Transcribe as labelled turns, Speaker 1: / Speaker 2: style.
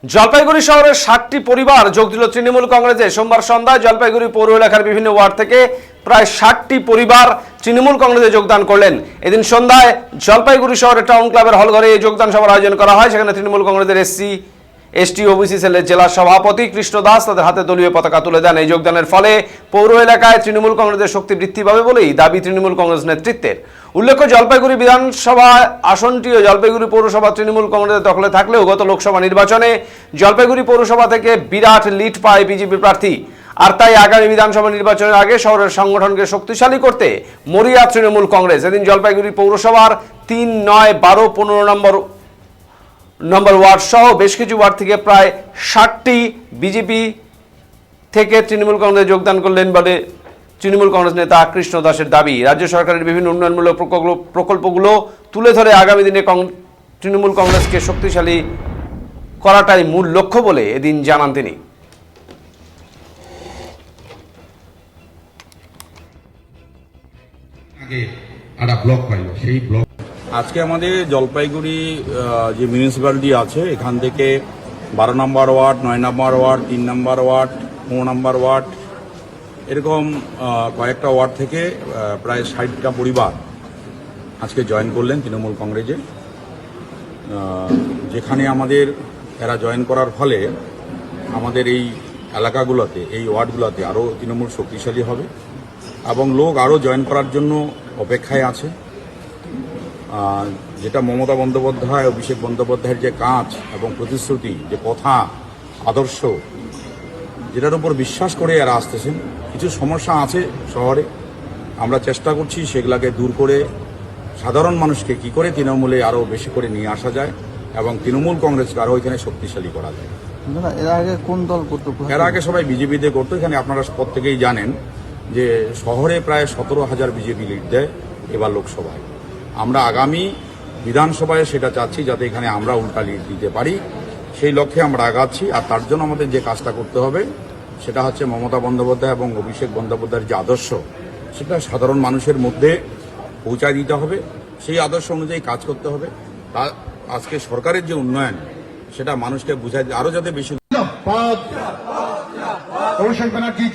Speaker 1: জলপাইগুড়ি শহরের 60টি পরিবার যোগ দিল তৃণমূল কংগ্রেসে। সোমবার সন্ধ্যায় জলপাইগুড়ি পৌর এলাকার বিভিন্ন ওয়ার্ড থেকে প্রায় 60টি পরিবার তৃণমূল কংগ্রেসে যোগদান করলেন। এদিন সন্ধ্যায় জলপাইগুড়ি শহরের টাউন ক্লাবের হলঘরে এই যোগদান সভার আয়োজন করা হয়। সেখানে তৃণমূল কংগ্রেসের এসসি এসটি ওবিসি সেলের জেলা সভাপতি কৃষ্ণ দাস তাদের হাতে দলীয় পতাকা তুলে দেন। এই যোগদানের ফলে পৌর এলাকায় তৃণমূল কংগ্রেসের শক্তি বৃদ্ধি পাবে বলেই দাবি তৃণমূল কংগ্রেস নেতৃত্বের। উল্লেখ্য, জলপাইগুড়ি বিধানসভা আসনটিও জলপাইগুড়ি পৌরসভা তৃণমূল কংগ্রেসের দখলে থাকলেও গত লোকসভা নির্বাচনে জলপাইগুড়ি পৌরসভা থেকে বিরাট লিড পায় বিজেপি প্রার্থী। আর তাই আগামী বিধানসভা নির্বাচনের আগে শহরের সংগঠনকে শক্তিশালী করতে মরিয়া তৃণমূল কংগ্রেস। এদিন জলপাইগুড়ি পৌরসভার 3, 9, 12, 15 নম্বর ওয়ার্ড সহ বেশ কিছু ওয়ার্ড থেকে প্রায় 60টি বিজেপি থেকে তৃণমূল কংগ্রেসে যোগদান করলেন বলে তৃণমূল কংগ্রেস নেতা কৃষ্ণ দাসের দাবি। রাজ্য সরকারের বিভিন্ন উন্নয়নমূলক প্রকল্পগুলো তুলে ধরে আগামী দিনে তৃণমূল কংগ্রেসকে শক্তিশালী করাটাই মূল লক্ষ্য বলে এদিন জানান তিনি।
Speaker 2: আজকে আমাদের জলপাইগুড়ি যে মিউনিসিপ্যালিটি আছে এখান থেকে 12 নম্বর ওয়ার্ড, 9 নম্বর ওয়ার্ড, 3 নম্বর ওয়ার্ড, 4 নম্বর ওয়ার্ড এরকম কয়েকটা ওয়ার্ড থেকে প্রায় 60টা পরিবার আজকে জয়েন করলেন তৃণমূল কংগ্রেসে। যেখানে আমাদের এরা জয়েন করার ফলে আমাদের এই এলাকাগুলোতে, এই ওয়ার্ডগুলোতে আরও তৃণমূল শক্তিশালী হবে এবং লোক আরও জয়েন করার জন্য অপেক্ষায় আছে। যেটা মমতা বন্দ্যোপাধ্যায়, অভিষেক বন্দ্যোপাধ্যায়ের যে কাজ এবং প্রতিশ্রুতি, যে কথা, আদর্শ, যেটার উপর বিশ্বাস করে এরা আসতেছেন। কিছু সমস্যা আছে শহরে, আমরা চেষ্টা করছি সেগুলাকে দূর করে সাধারণ মানুষকে কি করে তৃণমূলে আরও বেশি করে নিয়ে আসা যায় এবং তৃণমূল কংগ্রেসকে আরও এখানে শক্তিশালী করা যায়।
Speaker 3: এর আগে কোন দল করতো?
Speaker 2: এর আগে সবাই বিজেপিতে করতো। এখানে আপনারা প্রত্যেকেই জানেন যে শহরে প্রায় 17,000 বিজেপি লিড দেয় এবার লোকসভায়। আমরা আগামী বিধানসভায় সেটা চাচ্ছি যাতে এখানে আমরা উল্টা লিড দিতে পারি, সেই লক্ষ্যে আমরা আগাচ্ছি। আর তার জন্য আমাদের যে কাজটা করতে হবে সেটা হচ্ছে মমতা বন্দ্যোপাধ্যায় এবং অভিষেক বন্দ্যোপাধ্যায়ের যে আদর্শ সেটা সাধারণ মানুষের মধ্যে পৌঁছায় দিতে হবে, সেই আদর্শ অনুযায়ী কাজ করতে হবে। আজকে সরকারের যে উন্নয়ন সেটা মানুষকে বুঝায় আরও যাতে বেশি।
Speaker 4: অভিষেক ব্যানার্জি